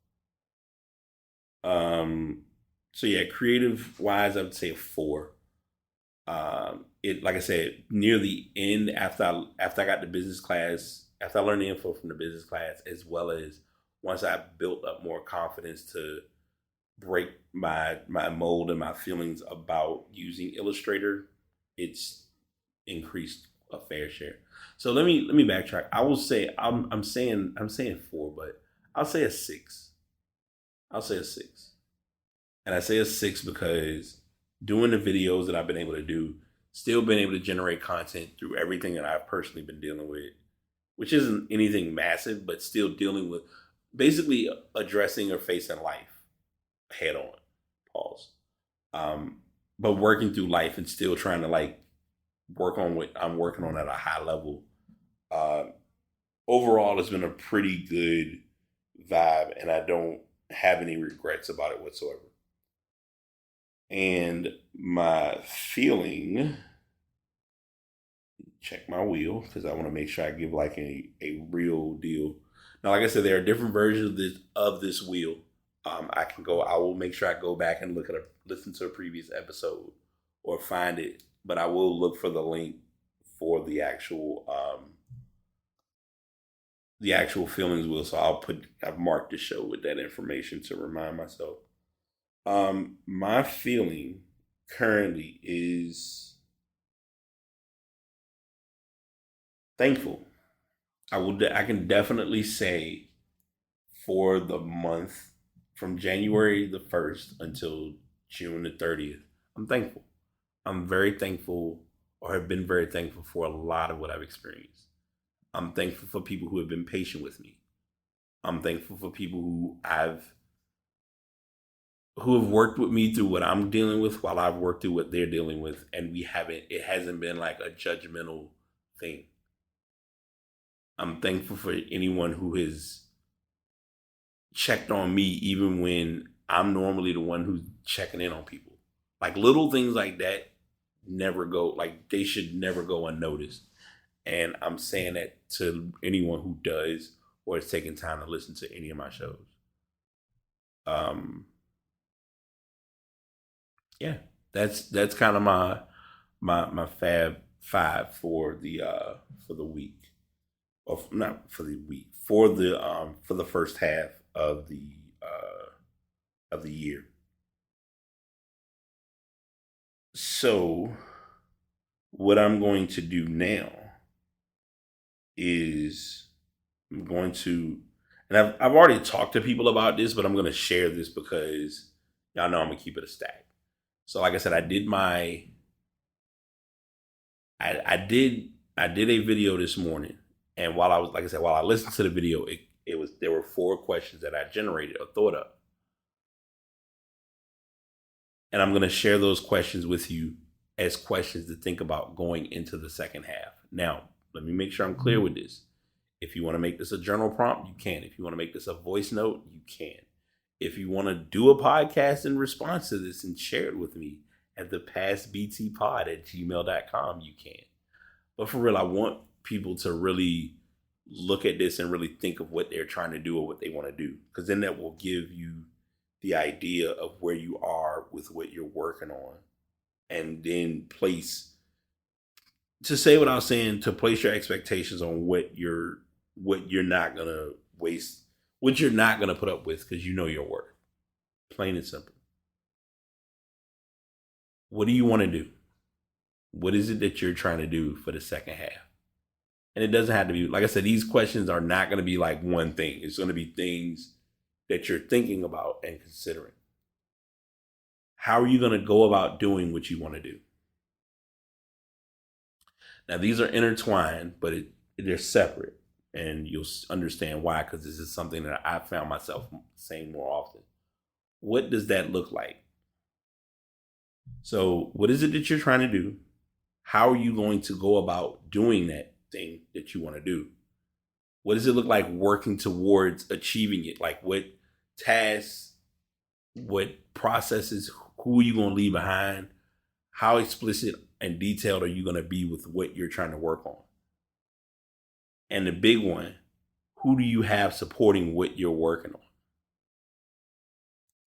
So yeah, creative wise, I would say a 4. Like I said, near the end, after I got the business class, after I learned the info from the business class, as well as once I built up more confidence to break my mold and my feelings about using Illustrator, it's increased a fair share. So let me backtrack. I will say I'm saying 4, but I'll say a 6. I'll say a 6. And I say a 6 because doing the videos that I've been able to do still been able to generate content through everything that I've personally been dealing with, which isn't anything massive, but still dealing with basically addressing or facing life head on. Pause. But working through life and still trying to like work on what I'm working on at a high level. Overall, it's been a pretty good vibe, and I don't have any regrets about it whatsoever. And my feeling, check my wheel because I want to make sure I give like a real deal. Now, like I said, there are different versions of this wheel. I will make sure I go back and listen to a previous episode or find it, but I will look for the link for the actual feelings wheel. So I've marked the show with that information to remind myself. My feeling currently is thankful. I can definitely say for the month from January the 1st until June the 30th, I'm thankful. I'm very thankful, or have been very thankful for a lot of what I've experienced. I'm thankful for people who have been patient with me. I'm thankful for people who have worked with me through what I'm dealing with while I've worked through what they're dealing with, and it hasn't been like a judgmental thing. I'm thankful for anyone who has checked on me even when I'm normally the one who's checking in on people. Like little things like that they should never go unnoticed. And I'm saying that to anyone who does or is taking time to listen to any of my shows. Yeah, that's kind of my Fab Five for the week. Or not for the week, for the first half of the year. So what I'm going to do now is I'm going to, and I've already talked to people about this, but I'm going to share this because y'all know I'm gonna keep it a stack. So like I said, I did a video this morning. And while I listened to the video, there were 4 questions that I generated or thought of. And I'm going to share those questions with you as questions to think about going into the second half. Now, let me make sure I'm clear with this. If you want to make this a journal prompt, you can. If you want to make this a voice note, you can. If you want to do a podcast in response to this and share it with me at thepastbtpod@gmail.com, you can. But for real, I want people to really look at this and really think of what they're trying to do or what they want to do, because then that will give you the idea of where you are with what you're working on, and then place your expectations on what you're not gonna waste, what you're not gonna put up with, because you know your worth. Plain and simple. What do you want to do? What is it that you're trying to do for the second half? And it doesn't have to be, like I said, these questions are not going to be like one thing. It's going to be things that you're thinking about and considering. How are you going to go about doing what you want to do? Now, these are intertwined, but they're separate. And you'll understand why, because this is something that I found myself saying more often. What does that look like? So what is it that you're trying to do? How are you going to go about doing that thing that you want to do? What does it look like working towards achieving it? Like what tasks, what processes, who are you going to leave behind? How explicit and detailed are you going to be with what you're trying to work on? And the big one, who do you have supporting what you're working on?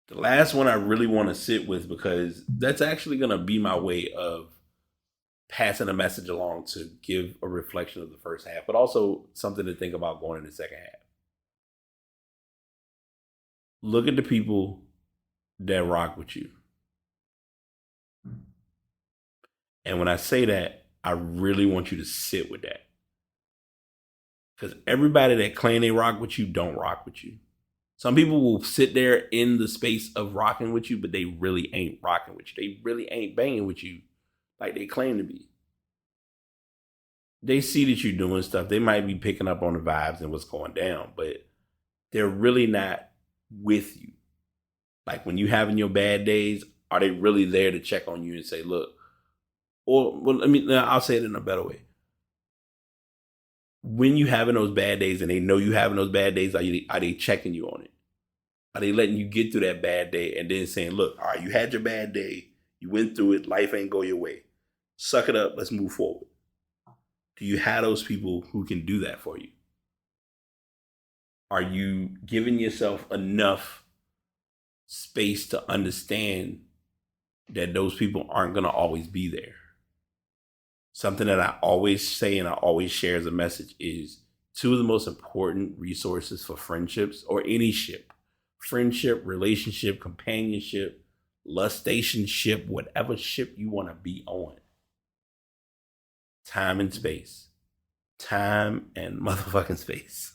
The last one I really want to sit with, because that's actually going to be my way of passing a message along to give a reflection of the first half, but also something to think about going in the second half. Look at the people that rock with you. And when I say that, I really want you to sit with that. Because everybody that claim they rock with you don't rock with you. Some people will sit there in the space of rocking with you, but they really ain't rocking with you. They really ain't banging with you like they claim to be. They see that you're doing stuff. They might be picking up on the vibes and what's going down, but they're really not with you. Like when you having your bad days, are they really there to check on you and say, look, or well, I'll say it in a better way. When you having those bad days and they know you having those bad days, are they checking you on it? Are they letting you get through that bad day and then saying, look, all right, you had your bad day. You went through it. Life ain't go your way. Suck it up. Let's move forward. Do you have those people who can do that for you? Are you giving yourself enough space to understand that those people aren't going to always be there? Something that I always say and I always share as a message is two of the most important resources for friendships or any ship. Friendship, relationship, companionship, lustationship, whatever ship you want to be on. Time and space. Time and motherfucking space.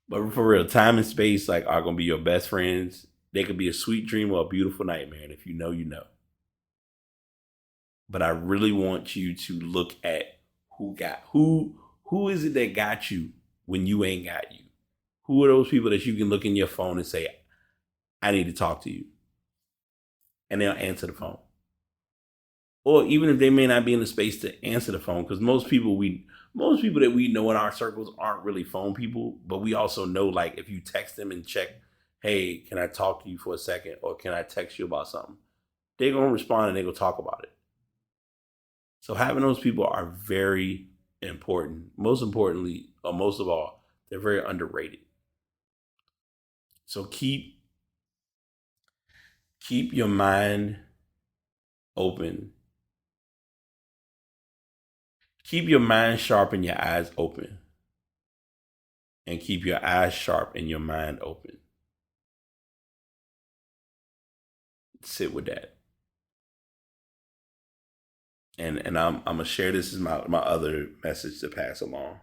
But for real, time and space are going to be your best friends. They could be a sweet dream or a beautiful nightmare. And if you know, you know. But I really want you to look at who is it that got you when you ain't got you? Who are those people that you can look in your phone and say, I need to talk to you? And they'll answer the phone. Or even if they may not be in the space to answer the phone, because most people that we know in our circles aren't really phone people, but we also know if you text them and check, hey, can I talk to you for a second? Or can I text you about something? They're going to respond and they're going to talk about it. So having those people are very important. Most importantly, or most of all, they're very underrated. So keep your mind open. Keep your mind sharp and your eyes open. And keep your eyes sharp and your mind open. Sit with that. And I'm gonna share this as my other message to pass along.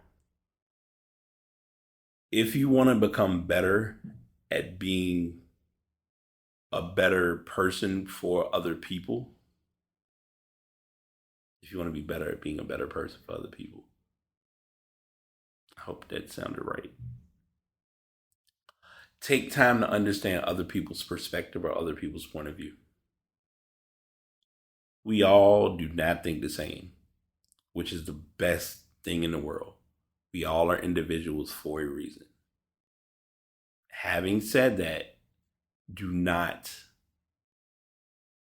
If you want to become better at being a better person for other people, if you want to be better at being a better person for other people, I hope that sounded right. Take time to understand other people's perspective or other people's point of view. We all do not think the same, which is the best thing in the world. We all are individuals for a reason. Having said that, do not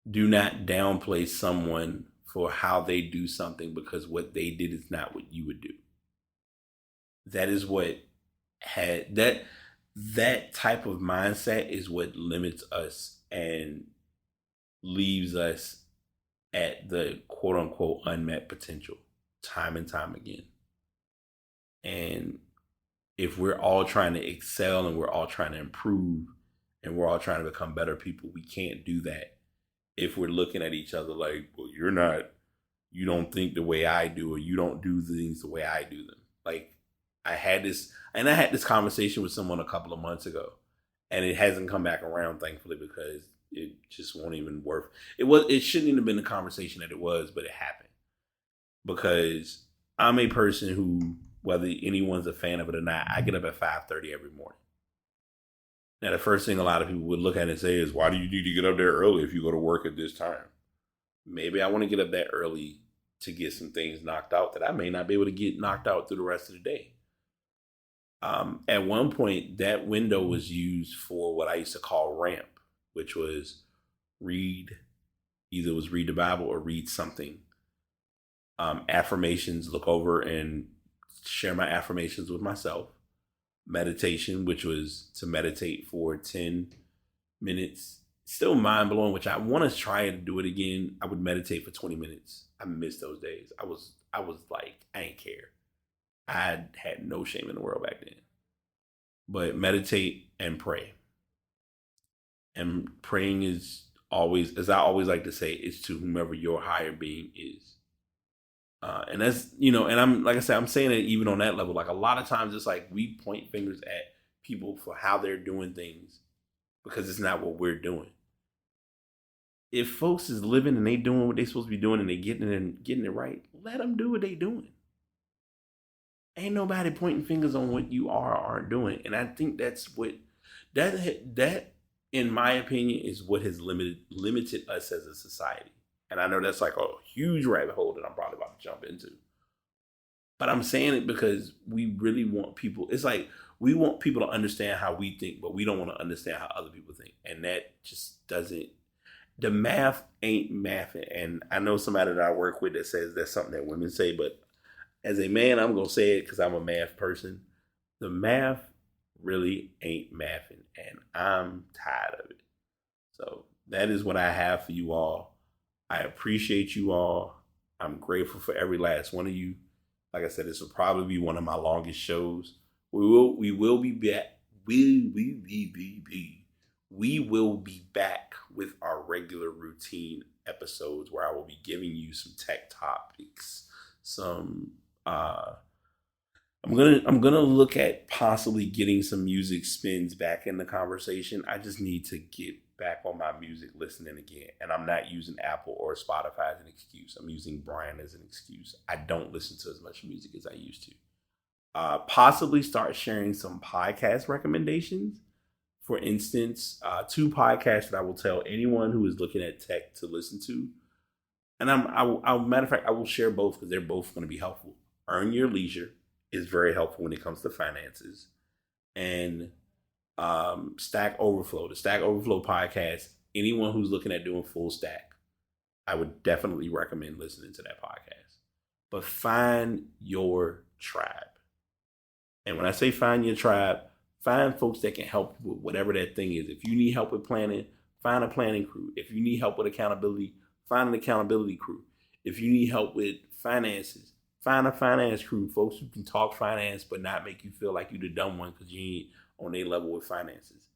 downplay someone for how they do something because what they did is not what you would do. That is what had that type of mindset is what limits us and leaves us at the quote unquote unmet potential time and time again. And if we're all trying to excel and we're all trying to improve and we're all trying to become better people, we can't do that if we're looking at each other like, well, you don't think the way I do, or you don't do things the way I do them. I had this conversation with someone a couple of months ago, and it hasn't come back around, thankfully, because it just won't even work. It shouldn't even have been the conversation that it was, but it happened. Because I'm a person who, whether anyone's a fan of it or not, I get up at 5:30 every morning. Now, the first thing a lot of people would look at and say is, why do you need to get up there early if you go to work at this time? Maybe I want to get up that early to get some things knocked out that I may not be able to get knocked out through the rest of the day. At one point, that window was used for what I used to call ramp, which was read the Bible or read something. Affirmations, look over and share my affirmations with myself. Meditation, which was to meditate for 10 minutes. Still mind blowing, which I want to try and do it again. I would meditate for 20 minutes. I miss those days. I was like, I ain't care. I had no shame in the world back then. But meditate and pray. And praying is always, as I always like to say, is to whomever your higher being is. And that's, and I'm, like I said, I'm saying it even on that level. A lot of times it's like we point fingers at people for how they're doing things because it's not what we're doing. if folks is living and they doing what they supposed to be doing and they getting it right, let them do what they doing. Ain't nobody pointing fingers on what you are or aren't doing. And I think that's what that in my opinion is what has limited us as a society. And I know that's like a huge rabbit hole that I'm probably about to jump into. But I'm saying it because we really want people. It's like we want people to understand how we think, but we don't want to understand how other people think. And that just doesn't. The math ain't mathing. And I know somebody that I work with that says that's something that women say, but as a man, I'm going to say it because I'm a math person. The math really ain't mathing, and I'm tired of it. So that is what I have for you all. I appreciate you all. I'm grateful for every last one of you. Like I said, this will probably be one of my longest shows. We will be back. We will be back with our regular routine episodes where I will be giving you some tech topics. I'm gonna look at possibly getting some music spins back in the conversation. I just need to get back on my music listening again. And I'm not using Apple or Spotify as an excuse. I'm using Brian as an excuse. I don't listen to as much music as I used to. Possibly start sharing some podcast recommendations. For instance, 2 podcasts that I will tell anyone who is looking at tech to listen to. And matter of fact, I will share both because they're both going to be helpful. Earn Your Leisure is very helpful when it comes to finances. And Stack Overflow, the Stack Overflow podcast, anyone who's looking at doing full stack, I would definitely recommend listening to that podcast. But find your tribe. And when I say find your tribe, find folks that can help with whatever that thing is. If you need help with planning, find a planning crew. If you need help with accountability, find an accountability crew. If you need help with finances, find a finance crew, folks who can talk finance but not make you feel like you're the dumb one because you ain't on their level with finances.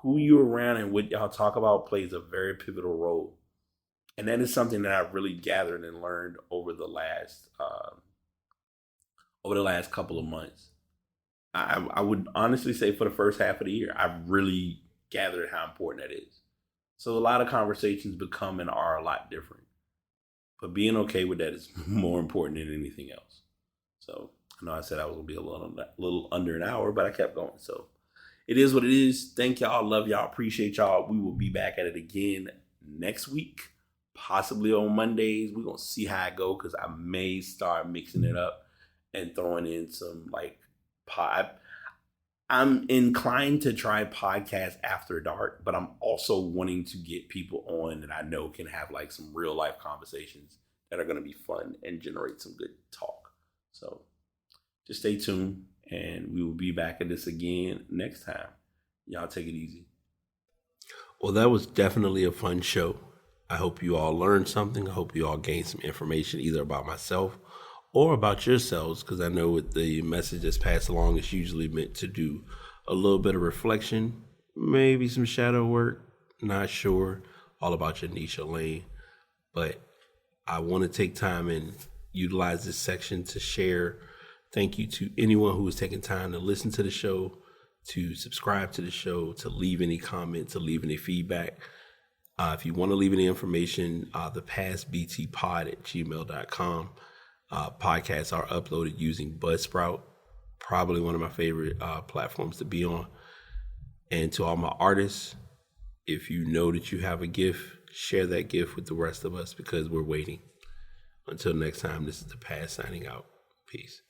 Who you're around and what y'all talk about plays a very pivotal role. And that is something that I've really gathered and learned over the last couple of months. I would honestly say for the first half of the year, I've really gathered how important that is. So a lot of conversations become and are a lot different. But being okay with that is more important than anything else. So I know I said I was going to be a little under an hour, but I kept going. So it is what it is. Thank y'all. Love y'all. Appreciate y'all. We will be back at it again next week, possibly on Mondays. We're going to see how it go because I may start mixing it up and throwing in some I'm inclined to try podcasts after dark, but I'm also wanting to get people on that I know can have like some real life conversations that are going to be fun and generate some good talk. So just stay tuned and we will be back at this again next time. Y'all take it easy. Well, that was definitely a fun show. I hope you all learned something. I hope you all gained some information either about myself or about yourselves, because I know with the message that's passed along, it's usually meant to do a little bit of reflection, maybe some shadow work, not sure, all about your niche or lane. But I want to take time and utilize this section to share. Thank you to anyone who has taken time to listen to the show, to subscribe to the show, to leave any comment, to leave any feedback. If you want to leave any information, the pastbtpod@gmail.com. Podcasts are uploaded using Buzzsprout, probably one of my favorite platforms to be on. And to all my artists, if you know that you have a gift, share that gift with the rest of us because we're waiting. Until next time, this is the Past signing out. Peace.